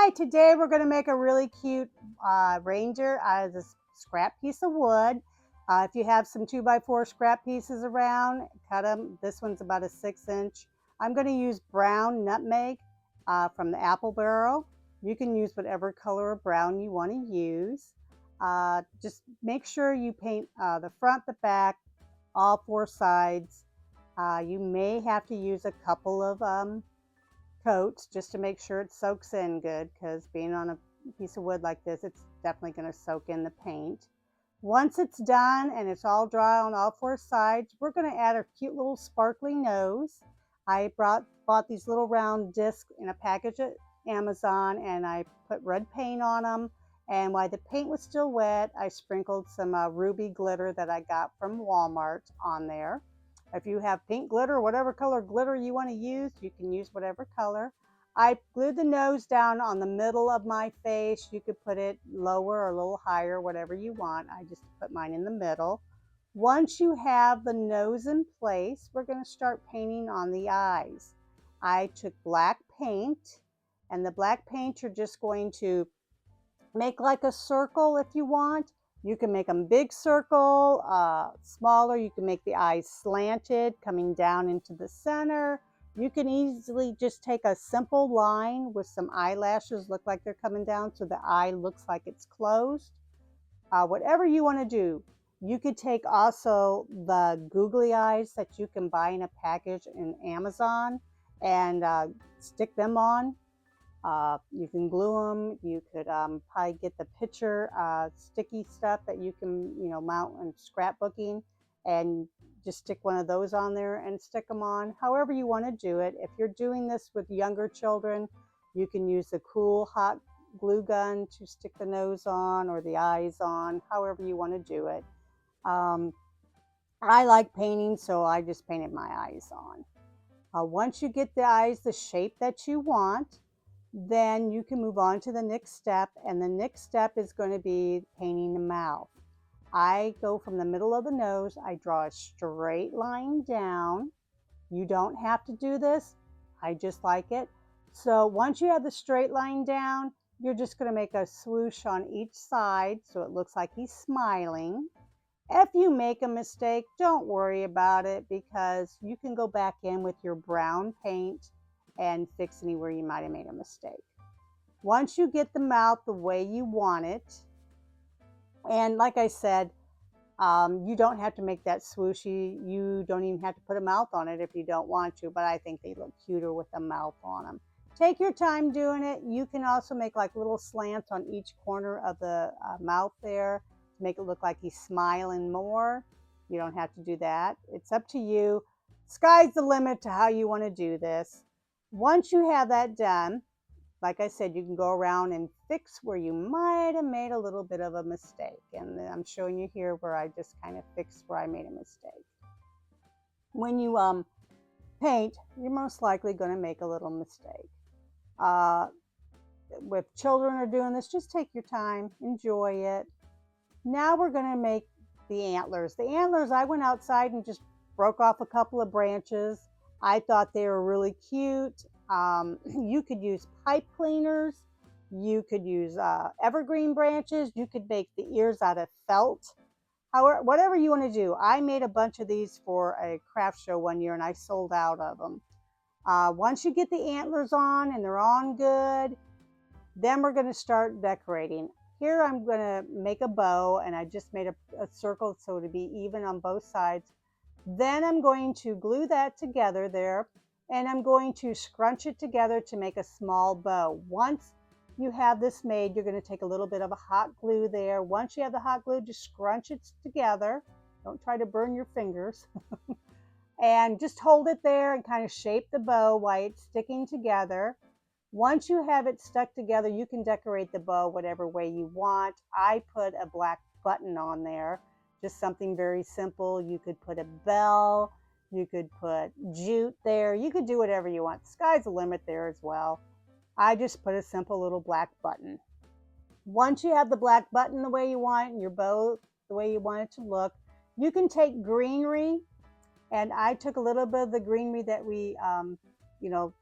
Hi, today we're going to make a really cute reindeer out of this scrap piece of wood. If you have some 2x4 scrap pieces around, cut them. This one's about a 6-inch. I'm going to use brown nutmeg from the apple barrel. You can use whatever color of brown you want to use. Just make sure you paint the front, the back, all 4 sides. You may have to use a couple of coats just to make sure it soaks in good, because being on a piece of wood like this, it's definitely going to soak in the paint. Once it's done and it's all dry on all 4 sides, we're going to add a cute little sparkly nose. I bought these little round discs in a package at Amazon, and I put red paint on them. And while the paint was still wet, I sprinkled some ruby glitter that I got from Walmart on there. If you have pink glitter, whatever color glitter you want to use, you can use whatever color. I glued the nose down on the middle of my face. You could put it lower or a little higher, whatever you want. I just put mine in the middle. Once you have the nose in place, we're going to start painting on the eyes. I took black paint, and the black paint you're just going to make like a circle if you want. You can make them big circle, smaller. You can make the eyes slanted, coming down into the center. You can easily just take a simple line with some eyelashes, look like they're coming down so the eye looks like it's closed. Whatever you want to do. You could take also the googly eyes that you can buy in a package in Amazon and stick them on. You can glue them. You could probably get the picture sticky stuff that you can, mount in scrapbooking, and just stick one of those on there and stick them on. However you want to do it. If you're doing this with younger children, you can use the cool hot glue gun to stick the nose on or the eyes on. However you want to do it. I like painting, so I just painted my eyes on. Once you get the eyes the shape that you want, then you can move on to the next step, and the next step is going to be painting the mouth. I go from the middle of the nose, I draw a straight line down. You don't have to do this, I just like it. So once you have the straight line down, you're just going to make a swoosh on each side so it looks like he's smiling. If you make a mistake, don't worry about it, because you can go back in with your brown paint and fix anywhere you might have made a mistake. Once you get the mouth the way you want it, and like I said, you don't have to make that swooshy. You don't even have to put a mouth on it if you don't want to, but I think they look cuter with a mouth on them. Take your time doing it. You can also make like little slants on each corner of the mouth there to make it look like he's smiling more. You don't have to do that. It's up to you. Sky's the limit to how you want to do this. Once you have that done, like I said, you can go around and fix where you might have made a little bit of a mistake. And I'm showing you here where I just kind of fixed where I made a mistake. When you paint, you're most likely going to make a little mistake. If children are doing this, just take your time, enjoy it. Now we're going to make the antlers. The antlers, I went outside and just broke off a couple of branches. I thought they were really cute. You could use pipe cleaners. You could use evergreen branches. You could make the ears out of felt. However, whatever you want to do. I made a bunch of these for a craft show one year, and I sold out of them. Once you get the antlers on and they're on good, then we're going to start decorating. Here I'm going to make a bow, and I just made a circle so to be even on both sides. Then I'm going to glue that together there, and I'm going to scrunch it together to make a small bow. Once you have this made, you're going to take a little bit of a hot glue there. Once you have the hot glue, just scrunch it together. Don't try to burn your fingers. And just hold it there and kind of shape the bow while it's sticking together. Once you have it stuck together, you can decorate the bow whatever way you want. I put a black button on there, just something very simple. You could put a bell, you could put jute there, you could do whatever you want. The sky's the limit there as well. I just put a simple little black button. Once you have the black button the way you want it and your bow the way you want it to look, you can take Greenery, and I took a little bit of the Greenery that we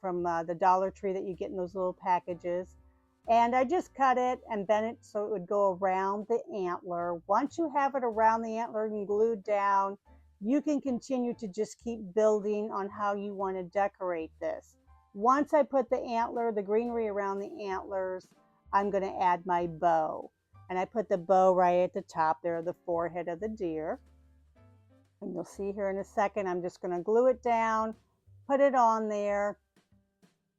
from the Dollar Tree that you get in those little packages. And I just cut it and bent it so it would go around the antler. Once you have it around the antler and glued down, you can continue to just keep building on how you want to decorate this. Once I put the antler, the greenery around the antlers, I'm going to add my bow. And I put the bow right at the top there, the forehead of the deer. And you'll see here in a second, I'm just going to glue it down, put it on there,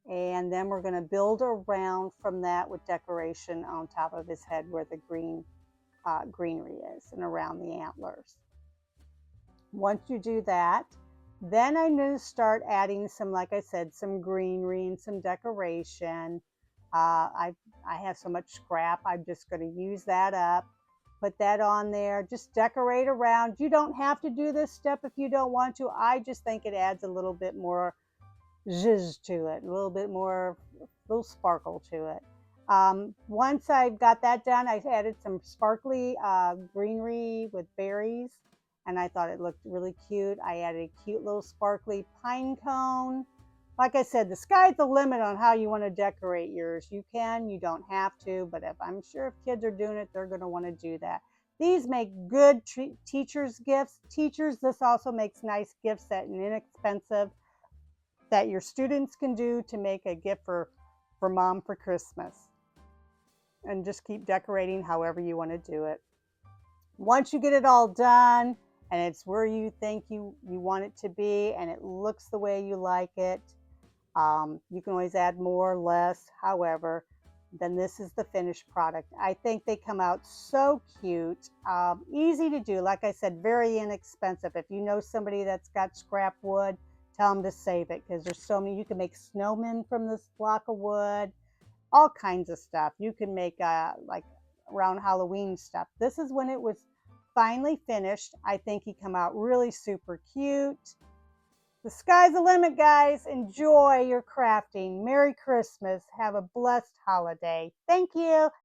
and then we're going to build around from that with decoration on top of his head where the greenery is and around the antlers. Once you do that, then I'm going to start adding some, like I said, some greenery and some decoration. I have so much scrap, I'm just going to use that up. Put that on there, just decorate around. You don't have to do this step if you don't want to. I just think it adds a little bit more zhuzh to it, a little bit more, a little sparkle to it. Once I've got that done, I added some sparkly greenery with berries, and I thought it looked really cute. I added a cute little sparkly pine cone. Like I said, the sky's the limit on how you want to decorate yours. You can, you don't have to, but if I'm sure if kids are doing it, they're going to want to do that. These make good teachers' gifts. Teachers, this also makes nice gifts that are inexpensive that your students can do to make a gift for mom for Christmas. And just keep decorating however you want to do it. Once you get it all done and it's where you think you want it to be and it looks the way you like it, you can always add more, less, however, then this is the finished product. I think they come out so cute, easy to do. Like I said, very inexpensive. If you know somebody that's got scrap wood, tell them to save it because there's so many. You can make snowmen from this block of wood, all kinds of stuff. You can make like around Halloween stuff. This is when it was finally finished. I think he come out really super cute. The sky's the limit, guys. Enjoy your crafting. Merry Christmas. Have a blessed holiday. Thank you.